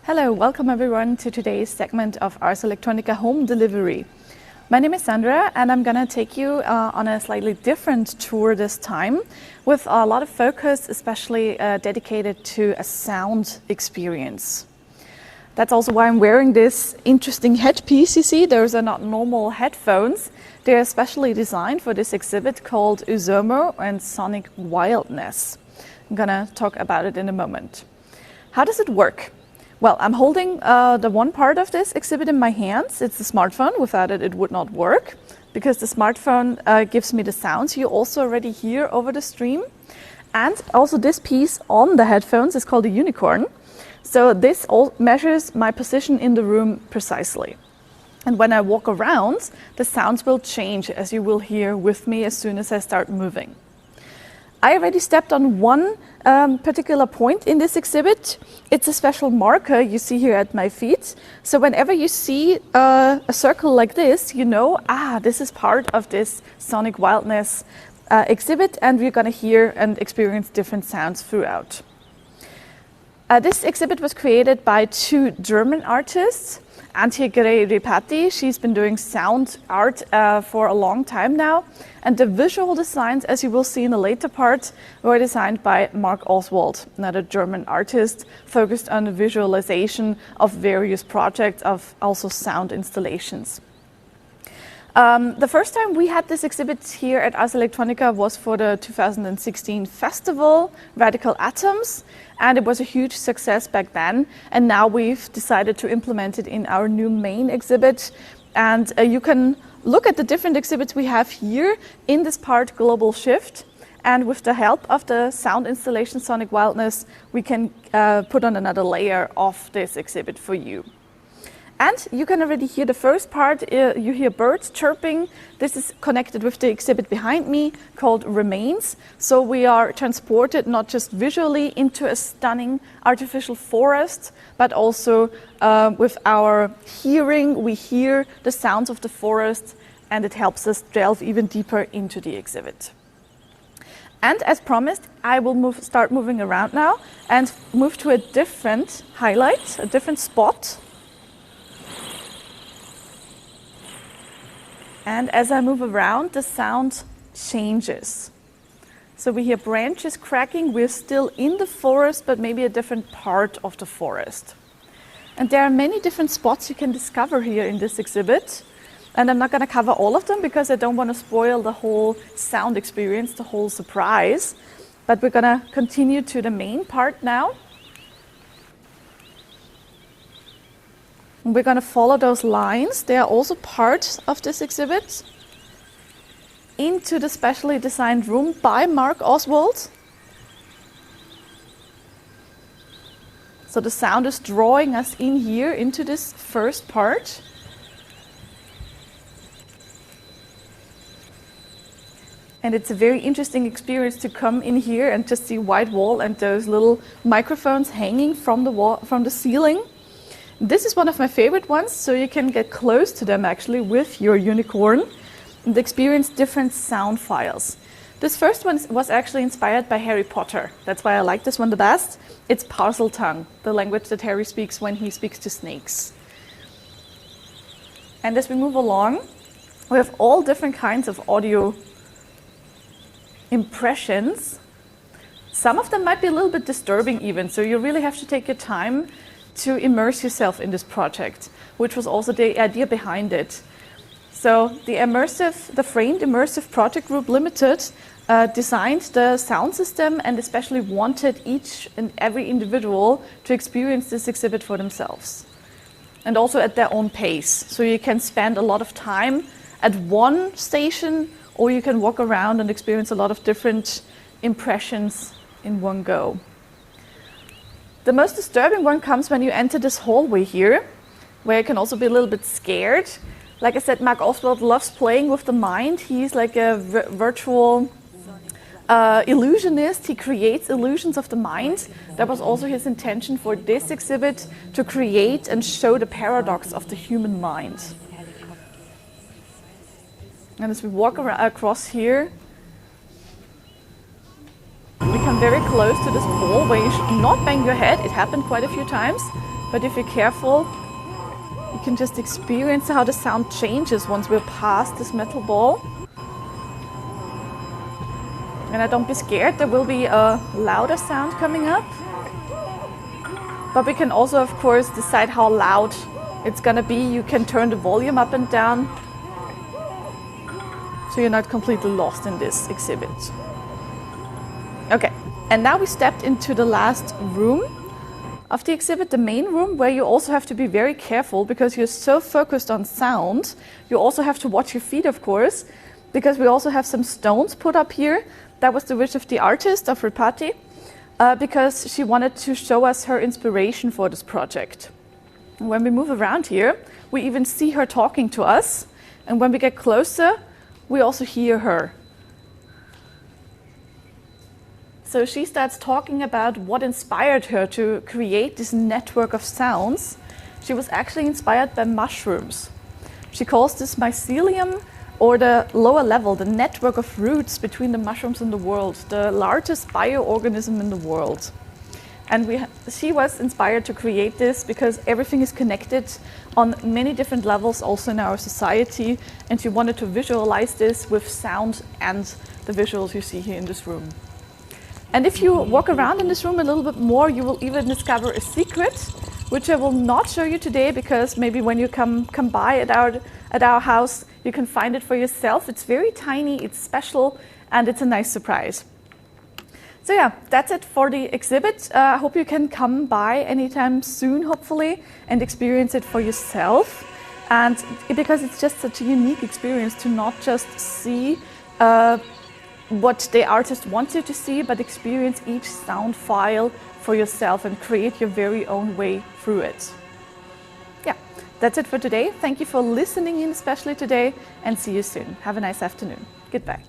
Hello, welcome everyone to today's segment of Ars Electronica Home Delivery. My name is Sandra and I'm gonna take you on a slightly different tour this time with a lot of focus, especially dedicated to a sound experience. That's also why I'm wearing this interesting headpiece. You see, those are not normal headphones. They're especially designed for this exhibit called Usomo and Sonic Wildness. I'm gonna talk about it in a moment. How does it work? Well, I'm holding the one part of this exhibit in my hands. It's the smartphone. Without it, it would not work because the smartphone gives me the sounds you also already hear over the stream. And also this piece on the headphones is called a unicorn. So this all measures my position in the room precisely. And when I walk around, the sounds will change, as you will hear with me as soon as I start moving. I already stepped on one particular point in this exhibit. It's a special marker you see here at my feet. So whenever you see a circle like this, you know, this is part of this Sonic Wildness exhibit, and we're going to hear and experience different sounds throughout. This exhibit was created by two German artists, Antje Repati. She's been doing sound art for a long time now. And the visual designs, as you will see in the later part, were designed by Mark Oswald, another German artist focused on the visualization of various projects of also sound installations. The first time we had this exhibit here at Ars Electronica was for the 2016 festival, Radical Atoms, and it was a huge success back then. And now we've decided to implement it in our new main exhibit. And you can look at the different exhibits we have here in this part, Global Shift. And with the help of the sound installation Sonic Wildness, we can put on another layer of this exhibit for you. And you can already hear the first part. You hear birds chirping. This is connected with the exhibit behind me called Remains. So we are transported not just visually into a stunning artificial forest, but also with our hearing, we hear the sounds of the forest, and it helps us delve even deeper into the exhibit. And as promised, I will start moving around now and move to a different highlight, a different spot. And as I move around, the sound changes. So we hear branches cracking. We're still in the forest, but maybe a different part of the forest. And there are many different spots you can discover here in this exhibit. And I'm not going to cover all of them because I don't want to spoil the whole sound experience, the whole surprise. But we're going to continue to the main part now. We're going to follow those lines. They are also part of this exhibit into the specially designed room by Mark Oswald. So the sound is drawing us in here into this first part. And it's a very interesting experience to come in here and just see white wall and those little microphones hanging from the wall, from the ceiling. This is one of my favorite ones, so you can get close to them actually with your unicorn and experience different sound files. This first one was actually inspired by Harry Potter. That's why I like this one the best. It's parcel tongue, the language that Harry speaks when he speaks to snakes. And as we move along, we have all different kinds of audio impressions. Some of them might be a little bit disturbing even, so you really have to take your time to immerse yourself in this project, which was also the idea behind it. So the Framed Immersive Project Group Limited designed the sound system and especially wanted each and every individual to experience this exhibit for themselves. And also at their own pace. So you can spend a lot of time at one station, or you can walk around and experience a lot of different impressions in one go. The most disturbing one comes when you enter this hallway here, where you can also be a little bit scared. Like I said, Mark Oswald loves playing with the mind. He's like a virtual illusionist. He creates illusions of the mind. That was also his intention for this exhibit, to create and show the paradox of the human mind. And as we walk across here, we come very close to this wall where you should not bang your head. It happened quite a few times. but if you're careful, you can just experience how the sound changes once we're past this metal ball. And don't be scared, there will be a louder sound coming up. But we can also, of course, decide how loud it's gonna be. You can turn the volume up and down, so you're not completely lost in this exhibit. Okay, and now we stepped into the last room of the exhibit, the main room, where you also have to be very careful because you're so focused on sound. You also have to watch your feet, of course, because we also have some stones put up here. That was the wish of the artist, of Ripati, because she wanted to show us her inspiration for this project. When we move around here, we even see her talking to us, and when we get closer, we also hear her. So she starts talking about what inspired her to create this network of sounds. She was actually inspired by mushrooms. She calls this mycelium, or the lower level, the network of roots between the mushrooms and the world, the largest bioorganism in the world. And she was inspired to create this because everything is connected on many different levels also in our society, and she wanted to visualize this with sound and the visuals you see here in this room. And if you walk around in this room a little bit more, you will even discover a secret, which I will not show you today because maybe when you come by at our house, you can find it for yourself. It's very tiny, it's special, and it's a nice surprise. So yeah, that's it for the exhibit. I hope you can come by anytime soon, hopefully, and experience it for yourself. And because it's just such a unique experience to not just see what the artist wants you to see, but experience each sound file for yourself and create your very own way through it. Yeah, that's it for today. Thank you for listening in, especially today, and see you soon. Have a nice afternoon. Goodbye.